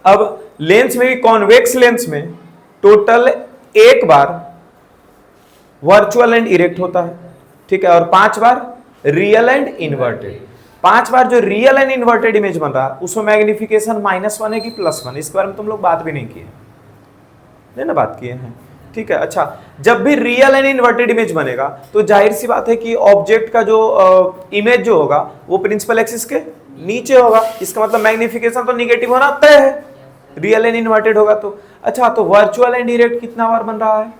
अब लेंस में भी, कॉन्वेक्स लेंस में total 1 bar virtual and erect होता है, ठीक है, और 5 बार रियल एंड इन्वर्टेड। 5 बार जो रियल एंड इन्वर्टेड इमेज बन रहा है उसमें मैग्निफिकेशन -1 है कि +1, इसके बारे में तुम लोग बात भी नहीं किए, नहीं ना बात किए हैं, ठीक है। अच्छा, जब भी रियल एंड इन्वर्टेड इमेज बनेगा तो जाहिर सी बात है कि ऑब्जेक्ट का जो इमेज जो होगा वो प्रिंसिपल एक्सिस के नीचे होगा, इसका मतलब मैग्निफिकेशन तो निगेटिव होना तय है, रियल एंड इन्वर्टेड होगा तो। अच्छा, तो वर्चुअल एंड इरेक्ट कितना बार बन रहा है?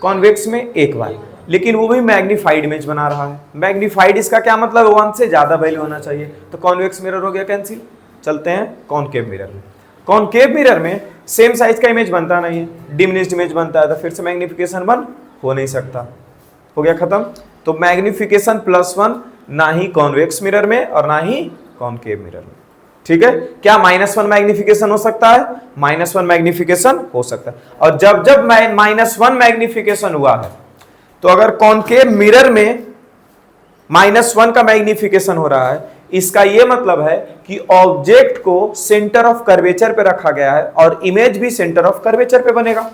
कॉन्वेक्स में 1 बार, लेकिन वो भी मैग्नीफाइड इमेज बना रहा है। मैग्नीफाइड इसका क्या मतलब? 1 से ज्यादा वैल्यू होना चाहिए, तो कॉन्वेक्स मिरर हो गया कैंसिल। चलते हैं कॉनकेव मिरर में। कॉनकेव मिरर में सेम साइज का इमेज बनता नहीं है, डिमिनिश्ड इमेज बनता है, तो फिर से मैग्निफिकेशन 1 हो नहीं सकता, हो गया खत्म। तो मैग्निफिकेशन +1 ना ही कॉन्वेक्स मिरर में और ना ही कॉनकेव मिरर में, ठीक है। क्या -1 मैग्निफिकेशन हो सकता है? -1 मैग्निफिकेशन हो सकता है। और जब जब -1 मैग्निफिकेशन हुआ है तो अगर कॉनकेव मिरर में -1 का मैग्निफिकेशन हो रहा है, इसका यह मतलब है कि ऑब्जेक्ट को सेंटर ऑफ कर्वेचर पे रखा गया है और इमेज भी सेंटर ऑफ कर्वेचर पे बनेगा।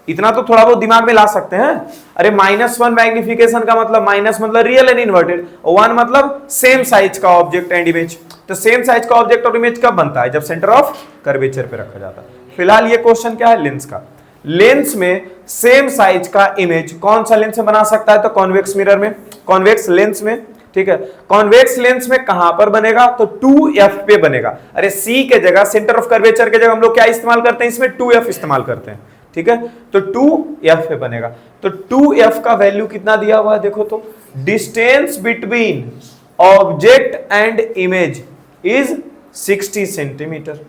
इतना तो थोड़ा बहुत दिमाग में ला सकते हैं। अरे -1 मैग्निफिकेशन का मतलब माइनस मतलब रियल एंड इन्वर्टेड, 1 मतलब सेम साइज का ऑब्जेक्ट एंड इमेज। तो सेम साइज का ऑब्जेक्ट और इमेज कब बनता है? जब सेंटर ऑफ कर्वेचर पे रखा जाता है। फिलहाल ये क्वेश्चन क्या है? लेंस का। लेंस में सेम साइज का इमेज कौन सा लेंस में बना सकता है? तो कॉन्वेक्स मिरर में, कॉन्वेक्स लेंस में। ठीक है, कॉन्वेक्स लेंस में कहां पर बनेगा? तो 2f पे बनेगा। अरे c के जगह, सेंटर ऑफ कर्वेचर के जगह हम लोग क्या इस्तेमाल करते हैं? इसमें 2f इस्तेमाल करते हैं। ठीक है, तो 2f पे बनेगा। तो 2f का वैल्यू कितना दिया हुआ है? देखो तो, distance between object and image is 60 centimetre.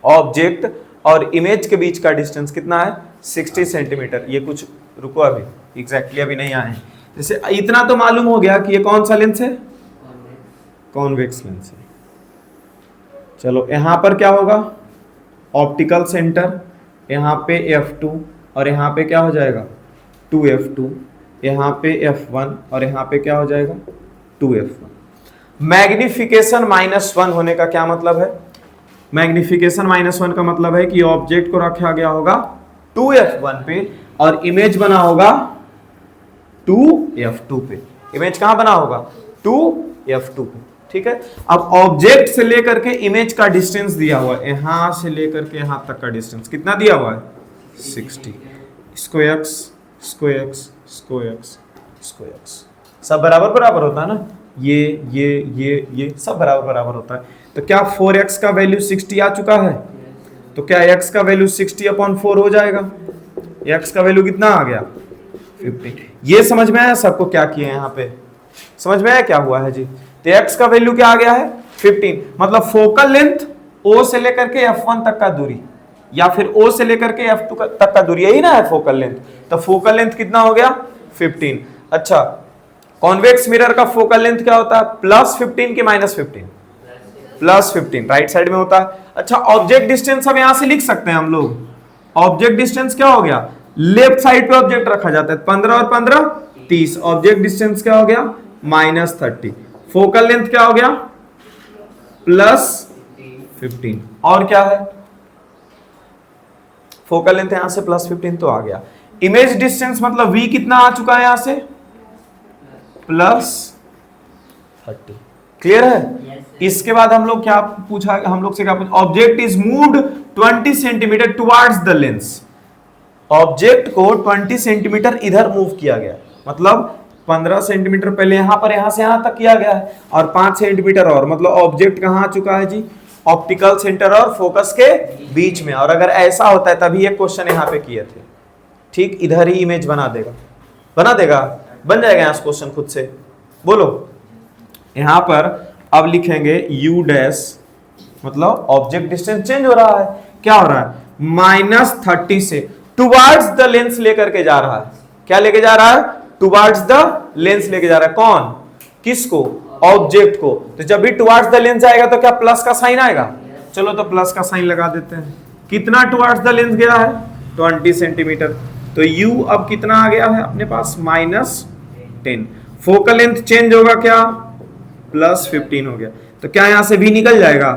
Object और इमेज के बीच का डिस्टेंस कितना है? 60 सेंटीमीटर। ये कुछ रुको, अभी एग्जैक्टली अभी नहीं आए हैं। जैसे इतना तो मालूम हो गया कि ये कौन सा लेंस है? कॉन्वेक्स लेंस है। चलो यहां पर क्या होगा? ऑप्टिकल सेंटर, यहां पे f2 और यहां पे क्या हो जाएगा? 2f2, यहां पे f1 और यहां पे क्या हो जाएगा? 2f1। मैग्निफिकेशन -1 होने का क्या मतलब है? मैग्निफिकेशन -1 का मतलब है कि ऑब्जेक्ट को रखा गया होगा 2f1 पे और इमेज बना होगा 2f2 पे। इमेज कहां बना होगा? 2f2 पे। ठीक है, अब ऑब्जेक्ट से लेकर के इमेज का डिस्टेंस दिया हुआ है, यहां से लेकर के यहां तक का डिस्टेंस कितना दिया हुआ है? 60। इसको x, इसको x, इसको x, इसको x, सब बराबर बराबर होता है ना? ये सब बराबर बराबर होता है। तो क्या 4x का वैल्यू 60 आ चुका है? तो क्या x का वैल्यू 60/4 हो जाएगा? x का वैल्यू कितना आ गया? 50। ये समझ में आया सबको क्या किए यहाँ पे? समझ में आया क्या हुआ है जी? तो x का वैल्यू क्या आ गया है? 15। मतलब फोकल लेंथ O से लेकर के f1 तक का दूरी या फिर O से लेकर के f2 तक का दूरी, यही ना है फोकल लेंथ। तो फोकल लेंथ कितना हो गया? 15। अच्छा, कॉन्वेक्स मिरर का फोकल लेंथ क्या होता है? +15 कि -15? +15, राइट साइड में होता है। अच्छा, ऑब्जेक्ट डिस्टेंस अब यहां से लिख सकते हैं हम लोग। ऑब्जेक्ट डिस्टेंस क्या हो गया? लेफ्ट साइड पे ऑब्जेक्ट रखा जाता है, 15 और 15 30। ऑब्जेक्ट डिस्टेंस क्या हो गया? -30। फोकल लेंथ क्या हो गया? +15। और क्या है? फोकल लेंथ यहां से +15 तो आ गया। इमेज डिस्टेंस मतलब v कितना आ चुका है यहां से? +30। क्लियर है? इसके बाद हम लोग क्या पूछा? हम लोग से क्या पूछा? Object is moved 20 centimetre towards the lens. Object को 20 सेंटीमीटर इधर मूव किया गया, मतलब 15 सेंटीमीटर पहले यहां पर, यहां से यहां तक किया गया है और 5 सेंटीमीटर और, मतलब ऑब्जेक्ट कहां आ चुका है जी? ऑप्टिकल सेंटर और फोकस के बीच में। और अगर ऐसा होता है तभी ये क्वेश्चन यहां पे किए थे। ठीक, इधर ही इमेज बना देगा, बना देगा, बन जाएगा यहाँ क्वेश्चन खुद से। बोलो, यहां पर अब लिखेंगे u डैश, मतलब ऑब्जेक्ट डिस्टेंस चेंज हो रहा है। क्या हो रहा है? -30 से टुवर्ड्स द लेंस लेकर के जा रहा है। क्या लेके जा रहा है? टुवर्ड्स द लेंस लेके जा रहा है। कौन? किसको? ऑब्जेक्ट को। तो जब भी टुवर्ड्स द लेंस आएगा तो क्या प्लस का साइन आएगा? चलो तो प्लस का साइन लगा देते हैं। कितना टुवर्ड्स द लेंस गया है? 20 सेंटीमीटर। तो u अब कितना आ गया है अपने पास? -10। फोकल लेंथ चेंज होगा क्या? +15 हो गया। तो क्या यहां से v निकल जाएगा?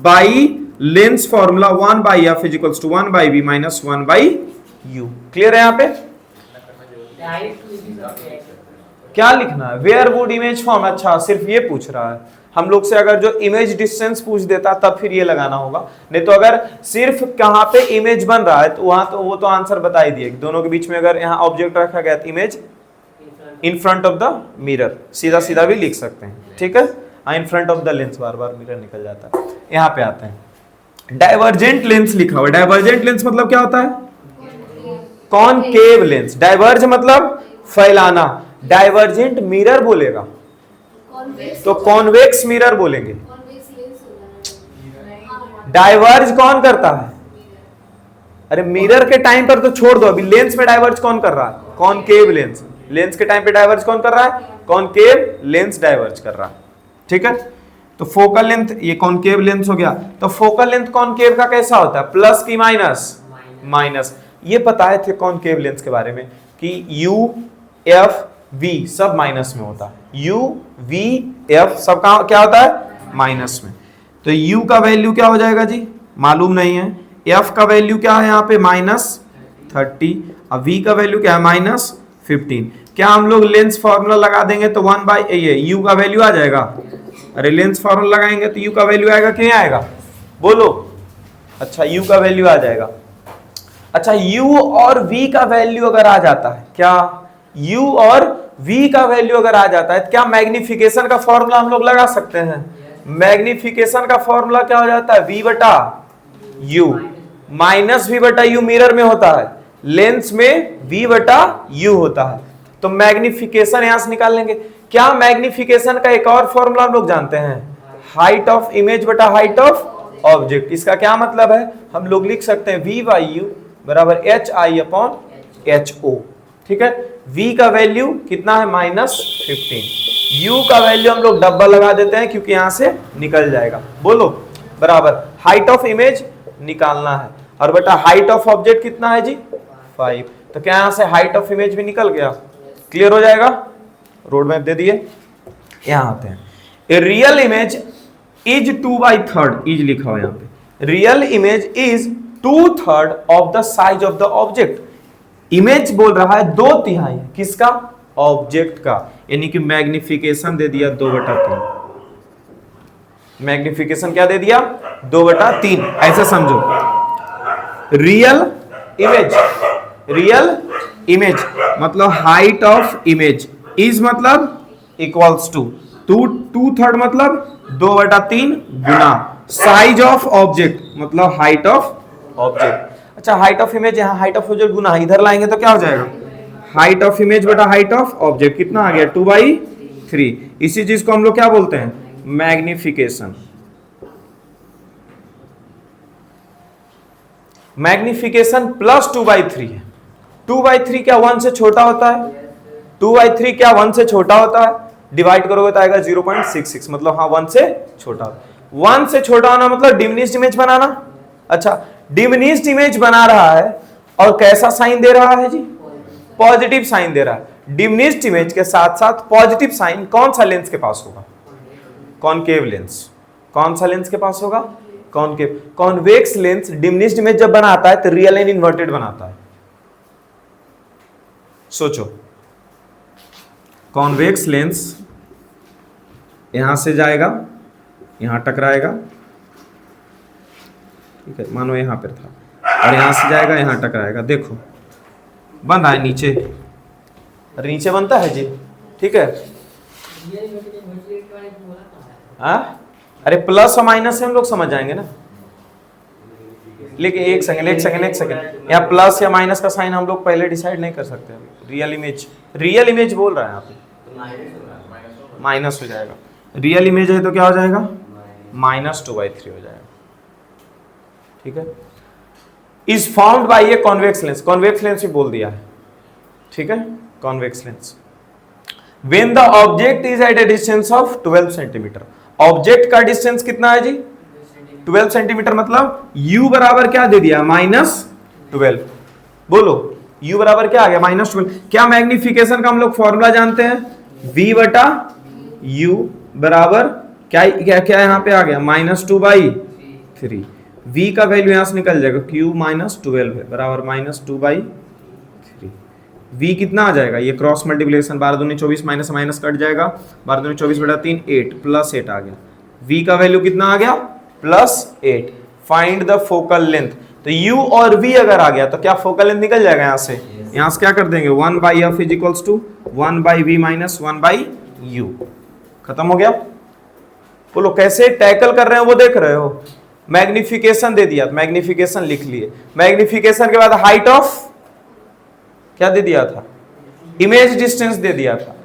By lens formula 1/f = 1/v - 1/u। Clear है? यहाँ पे क्या लिखना है? Where would image form? अच्छा, सिर्फ ये पूछ रहा है हम लोग से। अगर जो इमेज डिस्टेंस पूछ देता तब फिर ये लगाना होगा, नहीं तो अगर सिर्फ कहां पे इमेज बन रहा है तो वहां तो वो तो आंसर बता ही दिए। दोनों के बीच में अगर यहाँ ऑब्जेक्ट रखा गया तो image in front of the mirror, सीधा सीधा भी लिख सकते हैं। ठीक है, in front of the lens, bar bar mirror निकल जाता है। यहाँ पे आते हैं, डाइवर्जेंट लेंस लिखा हुआ। डाइवर्जेंट लेंस मतलब क्या होता है? Concave lens. डाइवर्ज मतलब फैलाना, डाइवर्जेंट मिरर बोलेगा तो कॉन्वेक्स मिरर बोलेंगे। डाइवर्ज कौन करता है? अरे मिरर के टाइम पर तो छोड़ दो, अभी लेंस में डाइवर्ज कौन कर रहा है? Concave lens. लेंस के टाइम पे डाइवर्ज कौन कर रहा है? कॉनकेव लेंस डाइवर्ज कर रहा है। ठीक है, तो फोकल लेंथ ये कॉनकेव लेंस हो गया। तो फोकल लेंथ कॉनकेव का कैसा होता है? प्लस की माइनस? माइनस। ये बताए थे कॉनकेव लेंस के बारे में कि u एफ वी सब माइनस में होता है। यू वी एफ सब क्या होता है माइनस में। तो यू का वैल्यू क्या हो जाएगा जी, मालूम नहीं है। एफ का वैल्यू क्या है यहाँ पे -30, अब वी का वैल्यू क्या है -15। क्या हम लोग लेंस फॉर्मूला लगा देंगे तो 1 ये यू का वैल्यू आ जाएगा। अरे लेंस फॉर्मूला लगाएंगे तो यू का वैल्यू आएगा कि नहीं आएगा, बोलो। अच्छा यू का वैल्यू आ जाएगा। अच्छा u और v का वैल्यू अगर आ जाता है, क्या u और v का वैल्यू अगर आ जाता है, क्या मैग्निफिकेशन का फॉर्मूला हम लोग लगा सकते हैं। मैग्निफिकेशन का फॉर्मूला क्या हो जाता है, v बटा u माइनस v बटा u मिरर में होता है, लेंस में v बटा u होता है। तो मैग्निफिकेशन यहां से निकाल लेंगे। क्या मैग्निफिकेशन का एक और फॉर्मूला हम लोग जानते हैं, हाइट ऑफ इमेज बटा हाइट ऑफ ऑब्जेक्ट। इसका क्या मतलब है, हम लोग लिख सकते हैं v बाई यू बराबर HI/HO। ठीक है, v का वैल्यू कितना है -15, u का वैल्यू हम लोग डब्बा लगा देते हैं क्योंकि यहां से निकल जाएगा, बोलो बराबर हाइट ऑफ इमेज निकालना है और बेटा हाइट ऑफ ऑब्जेक्ट कितना है जी 5। तो क्या यहां से हाइट ऑफ इमेज भी निकल गया, क्लियर हो जाएगा। रोड मैप दे दिए, यहां आते हैं। A real image is 2/3 is लिखा हुआ यहाँ पे, real image is 2/3 of the size of the object. Image बोल रहा है 2/3 किसका, ऑब्जेक्ट का, यानी कि मैग्निफिकेशन दे दिया 2/3। मैग्निफिकेशन क्या दे दिया 2/3, ऐसे समझो। रियल इमेज मतलब हाइट ऑफ इमेज इज मतलब इक्वल्स टू 2/3 मतलब 2/3 गुना साइज ऑफ ऑब्जेक्ट मतलब हाइट ऑफ ऑब्जेक्ट। अच्छा हाइट ऑफ इमेज यहाँ हाइट ऑफ ऑब्जेक्ट गुना इधर लाएंगे तो क्या हो जाएगा, हाइट ऑफ इमेज बटा हाइट ऑफ ऑब्जेक्ट कितना आ गया 2/3। इसी चीज को हम लोग क्या बोलते हैं, मैग्निफिकेशन। मैग्निफिकेशन प्लस 2/3 है। 2/3 क्या 1 से छोटा होता है, 2/3 क्या 1 से छोटा होता है, डिवाइड करोगे तो आएगा 0.66 मतलब हाँ 1 से छोटा। 1 से छोटा होना मतलब डिमिनिश्ड इमेज बनाना। अच्छा डिमिनिश्ड इमेज बना रहा है और कैसा साइन दे रहा है जी, पॉजिटिव साइन दे रहा है। डिमिनिश्ड इमेज के साथ साथ पॉजिटिव साइन कौन सा लेंस के पास होगा, कॉनकेव लेंस। कौन सा लेंस के पास होगा, concave. Convex lens diminished image जब बनाता है तो रियल एंड इन्वर्टेड बनाता है। सोचो कॉन्वेक्स लेंस यहां से जाएगा, यहां टकराएगा, ठीक है, मानो यहां पर था और यहां से जाएगा यहां टकराएगा। देखो बन रहा है नीचे, अरे नीचे बनता है जी, ठीक है। अरे प्लस और माइनस से हम लोग समझ जाएंगे ना, लेकिन एक सेकंड यहाँ प्लस या माइनस का साइन हम लोग पहले डिसाइड नहीं कर सकते। रियल इमेज बोल रहा है यहाँ पे माइनस हो जाएगा। रियल इमेज है तो क्या हो जाएगा -2/3 हो जाएगा, ठीक है। Is found by a convex lens, convex lens भी बोल दिया है, ठीक है। Convex lens when the object is at a distance of 12 centimetre. Object का डिस्टेंस कितना है जी 12 सेंटीमीटर मतलब u बराबर क्या दे दिया -12। बोलो u बराबर क्या आ गया -12। क्या मैग्निफिकेशन का हम लोग फॉर्मूला जानते हैं, v बटा u बराबर क्या क्या क्या यहाँ पे आ गया -2/3। v का वैल्यू यहां से निकल जाएगा q -12 है बराबर -2/3। v कितना आ जाएगा, ये क्रॉस मल्टीप्लिकेशन 12 दूनी 24 माइनस माइनस कट जाएगा, 12 दूनी 24/3 8 प्लस 8 आ गया। v का वैल्यू कितना आ गया +8। Find the focal length. तो u और v अगर आ गया तो क्या फोकल लेंथ निकल जाएगा यहाँ से। यहाँ से क्या कर देंगे 1/f is equals to 1/v minus 1/u। खत्म हो गया। बोलो कैसे टैकल कर रहे हैं वो देख रहे हो। मैग्निफिकेशन दे दिया, मैग्निफिकेशन लिख लिए। मैग्निफिकेशन के बाद हाइट ऑफ क्या दे दिया था, इमेज डिस्टेंस दे दिया था,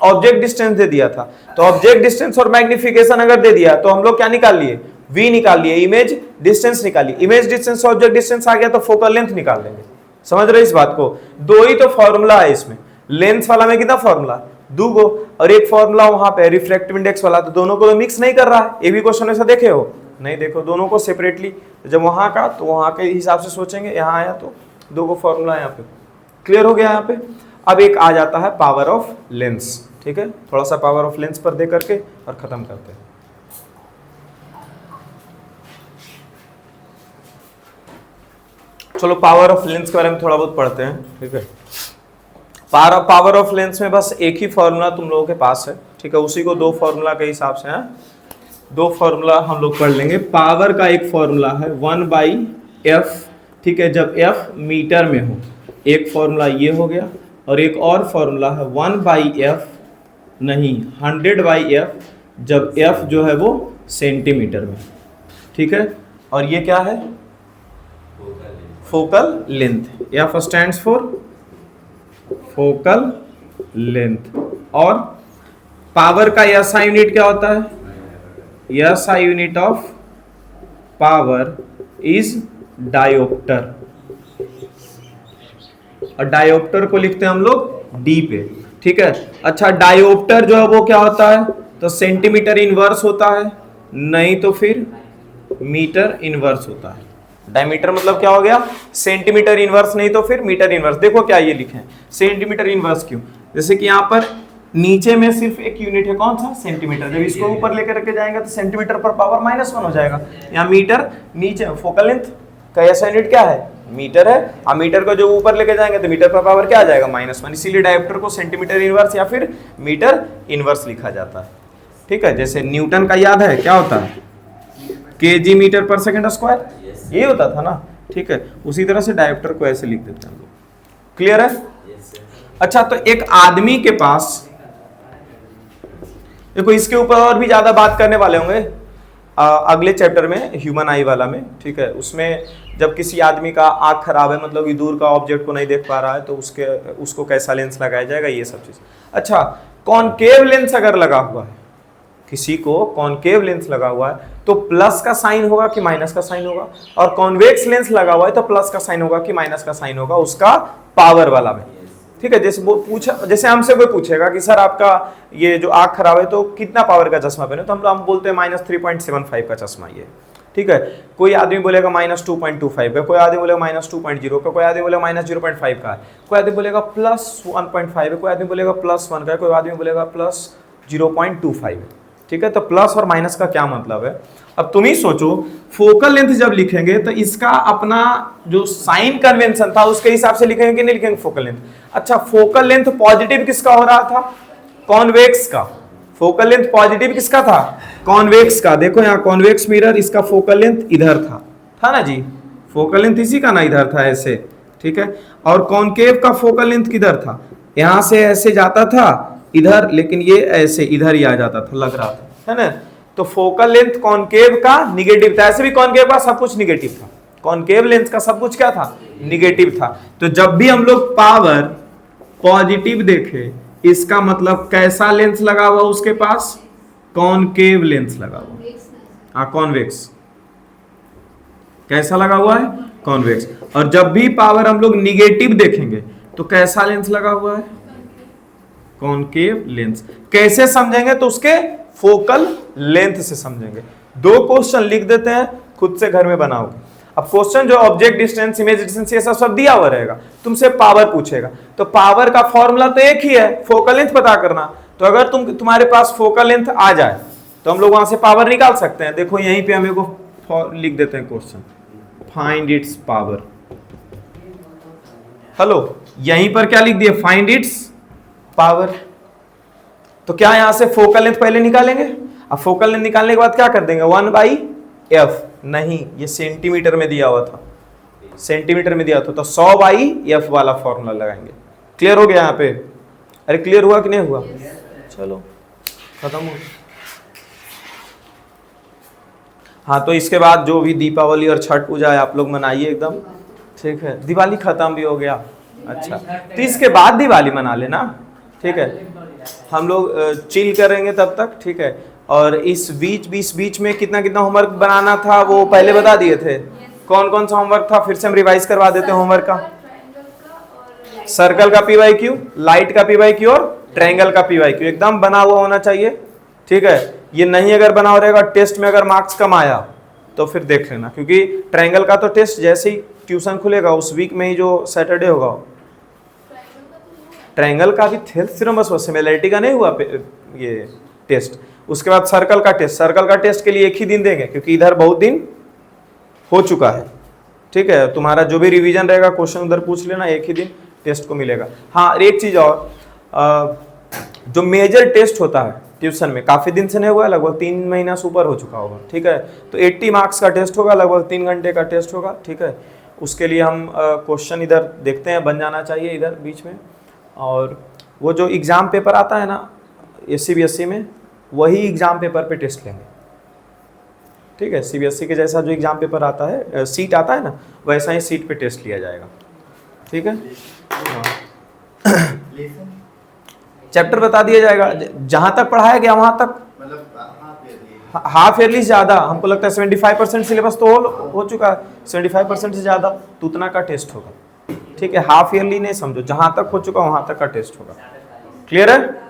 ऑब्जेक्ट डिस्टेंस दे दिया था। तो ऑब्जेक्ट डिस्टेंस और मैग्निफिकेशन अगर दे दिया तो हम लोग क्या निकाल लिए, v निकाल लिए, इमेज डिस्टेंस निकालिए। इमेज डिस्टेंस ऑब्जेक्ट डिस्टेंस आ गया तो फोकल लेंथ निकाल लेंगे। समझ रहे इस बात को। दो ही तो फॉर्मूला है इसमें, लेंस वाला में कितना फॉर्मूला, 2 गो, और एक फॉर्मूला वहां पे रिफ्रैक्टिव इंडेक्स वाला। तो दोनों को तो मिक्स नहीं कर रहा है। ये भी क्वेश्चन ऐसा देखे हो नहीं, देखो दोनों को सेपरेटली। जब वहां का तो वहां के हिसाब से सोचेंगे, यहाँ आया तो 2 को फॉर्मूला यहाँ पे क्लियर हो गया यहाँ पे। अब एक आ जाता है पावर ऑफ लेंस, ठीक है, थोड़ा सा पावर ऑफ लेंस पर दे करके और खत्म करते हैं। चलो पावर ऑफ लेंस के बारे में थोड़ा बहुत पढ़ते हैं, ठीक है। पावर ऑफ लेंस में बस एक ही फॉर्मूला तुम लोगों के पास है, ठीक है, उसी को दो फॉर्मूला के हिसाब से है, दो फॉर्मूला हम लोग पढ़ लेंगे। पावर का एक फॉर्मूला है 1/f, ठीक है, जब f मीटर में हो, एक फॉर्मूला ये हो गया, और एक और फॉर्मूला है 1/f नहीं 100/f, जब f जो है वो सेंटीमीटर में, ठीक है। और ये क्या है, focal length, f stands for focal length. और पावर का SI यूनिट क्या होता है, SI unit of power is dioptre, और डायोप्टर को लिखते हैं हम लोग D पे, ठीक है। अच्छा डायोप्टर जो है वो क्या होता है, तो सेंटीमीटर इनवर्स होता है, नहीं तो फिर मीटर इनवर्स होता है। डायमीटर मतलब क्या हो गया, सेंटीमीटर इनवर्स, नहीं तो फिर मीटर इनवर्स। देखो क्या ये लिखे हैं, सेंटीमीटर इनवर्स क्यों, जैसे कि यहाँ पर नीचे में सिर्फ एक यूनिट है, कौन सा, सेंटीमीटर, जब इसको ऊपर लेकर रखे जाएंगे तो सेंटीमीटर पर पावर -1 हो जाएगा। यहाँ मीटर नीचे, फोकल लेंथ का ऐसा यूनिट क्या है, मीटर है, और मीटर को जो ऊपर लेके जाएंगे तो मीटर पर पावर क्या आ जाएगा, -1, इसीलिए डायोप्टर को सेंटीमीटर इनवर्स या फिर मीटर इनवर्स लिखा जाता है, ठीक है। जैसे न्यूटन का याद है क्या होता है, kg मीटर पर सेकंड स्क्वायर, ये होता था ना, ठीक है। उसी तरह से डायोप्टर को ऐसे लिख देते हैं हम लोग, क्लियर है। अच्छा तो एक आदमी के पास, देखो इसके ऊपर और भी ज्यादा बात करने वाले होंगे अगले चैप्टर में, ह्यूमन आई वाला में, ठीक है। उसमें जब किसी आदमी का आंख खराब है, मतलब कि दूर का ऑब्जेक्ट को नहीं देख पा रहा है, तो उसको कैसा लेंस लगाया जाएगा, ये सब चीज। अच्छा कॉनकेव लेंस अगर लगा हुआ है, किसी को कॉनकेव लेंस लगा हुआ है तो प्लस का साइन होगा कि माइनस का साइन होगा, और कॉन्वेक्स लेंस लगा हुआ है तो प्लस का साइन होगा कि माइनस का साइन होगा उसका पावर वाला में, ठीक है। जैसे वो पूछा, जैसे हमसे कोई पूछेगा कि सर आपका ये जो आंख खराब है तो कितना पावर का चश्मा पहने, तो हम बोलते हैं -3.75 का चश्मा ये, ठीक है। कोई आदमी बोलेगा -2.25 का, कोई आदमी बोलेगा -2.0 का, कोई आदमी बोलेगा -0.5 का, कोई आदमी बोलेगा +1.5 है, कोई आदमी बोलेगा +1 का, कोई आदमी बोलेगा +0.25 है, ठीक है। तो प्लस और माइनस का क्या मतलब है, अब तुम ही सोचो, फोकल लेंथ जब लिखेंगे तो इसका अपना जो साइन कन्वेंशन था उसके हिसाब से लिखेंगे कि नहीं लिखेंगे फोकल लेंथ। अच्छा फोकल लेंथ पॉजिटिव किसका हो रहा था, कॉन्वेक्स का। फोकल लेंथ पॉजिटिव किसका था, कॉन्वेक्स का। देखो यहाँ कॉन्वेक्स मिरर, इसका फोकल लेंथ इधर था ना जी, फोकल लेंथ इसी का ना इधर था ऐसे, ठीक है। और कॉनकेव का फोकल लेंथ किधर था, यहां से ऐसे जाता था इधर, लेकिन ये ऐसे इधर ही आ जाता था, लग रहा था, है ना। तो फोकल लेंथ कॉनकेव का निगेटिव था, ऐसे भी कॉनकेव का सब कुछ निगेटिव था, कॉनकेव लेंस का सब कुछ क्या था, निगेटिव था। तो जब भी हम लोग पावर पॉजिटिव देखे, इसका मतलब कैसा लेंस लगा हुआ उसके पास, कॉनकेव लेंस लगा हुआ, हाँ कॉन्वेक्स। कैसा लगा हुआ है, कॉन्वेक्स। और जब भी पावर हम लोग निगेटिव देखेंगे तो कैसा लेंस लगा हुआ है, कॉनकेव लेंस। कैसे समझेंगे, तो उसके फोकल लेंथ से समझेंगे। दो क्वेश्चन लिख देते हैं, खुद से घर में बनाओगे। अब क्वेश्चन जो ऑब्जेक्ट डिस्टेंस, इमेज डिस्टेंस, ये सब दिया हुआ रहेगा, तुमसे पावर पूछेगा, तो पावर का फॉर्मूला तो एक ही है, फोकल लेंथ पता करना। तो अगर तुम्हारे पास फोकल लेंथ आ जाए तो हम लोग वहां से पावर निकाल सकते हैं। देखो यहीं पे हमें को लिख देते हैं question, find its power. Hello, यहीं पर क्या लिख दिए, फाइंड इट्स पावर। तो क्या यहां से फोकल लेंथ पहले निकालेंगे, अब फोकल लेंथ निकालने के बाद क्या कर देंगे, 1/f, नहीं ये सेंटीमीटर में दिया हुआ था, सेंटीमीटर में दिया था, तो 100/f वाला फॉर्मूला लगाएंगे। क्लियर हो गया यहाँ पे, अरे क्लियर हुआ कि नहीं हुआ, चलो खत्म हो। हाँ तो इसके बाद जो भी दीपावली और छठ पूजा है आप लोग मनाइए एकदम, ठीक है। दिवाली खत्म भी हो गया, अच्छा तो इसके बाद दिवाली मना लेना, ठीक है। हम लोग चिल करेंगे तब तक, ठीक है। और इस बीच में कितना कितना होमवर्क बनाना था वो पहले बता दिए थे, कौन कौन सा होमवर्क था, फिर से हम रिवाइज करवा देते हैं होमवर्क का। सर्कल का PYQ, लाइट का PYQ और ट्रायंगल का PYQ एकदम बना हुआ होना चाहिए, ठीक है। ये नहीं अगर बना रहेगा, टेस्ट में अगर मार्क्स कम आया तो फिर देख लेना, क्योंकि ट्रायंगल का तो टेस्ट जैसे ही ट्यूशन खुलेगा उस वीक में ही, जो सैटरडे होगा, ट्रायंगल का भी थेल्थ थ्योरम बस सिमिलैरिटी का नहीं हुआ ये टेस्ट। उसके बाद सर्कल का टेस्ट, सर्कल का टेस्ट के लिए एक ही दिन देंगे क्योंकि इधर बहुत दिन हो चुका है, ठीक है। तुम्हारा जो भी रिवीजन रहेगा क्वेश्चन उधर पूछ लेना, एक ही दिन टेस्ट को मिलेगा। हाँ एक चीज और, जो मेजर टेस्ट होता है ट्यूशन में, काफी दिन से नहीं हुआ, लगभग 3 महीना से ऊपर हो चुका होगा, ठीक है। तो 80 मार्क्स का टेस्ट होगा, लगभग 3 घंटे का टेस्ट होगा, ठीक है। उसके लिए हम क्वेश्चन इधर देखते हैं, बन जाना चाहिए इधर बीच में। और वो जो एग्जाम पेपर आता है ना CBSE में, वही एग्जाम पेपर पे टेस्ट लेंगे, ठीक है। CBSE के जैसा जो एग्जाम पेपर आता है, सीट आता है ना, वैसा ही सीट पे टेस्ट लिया जाएगा, ठीक है। चैप्टर बता दिया जाएगा, जहाँ तक पढ़ाया गया वहाँ तक, मतलब हाफ ईयरली से ज़्यादा, हमको लगता है 75% सिलेबस तो हो चुका है, 75% से ज़्यादा तो उतना का टेस्ट होगा, ठीक है। हाफ ईयरली नहीं समझो, जहाँ तक हो चुका वहाँ तक का टेस्ट होगा। क्लियर है?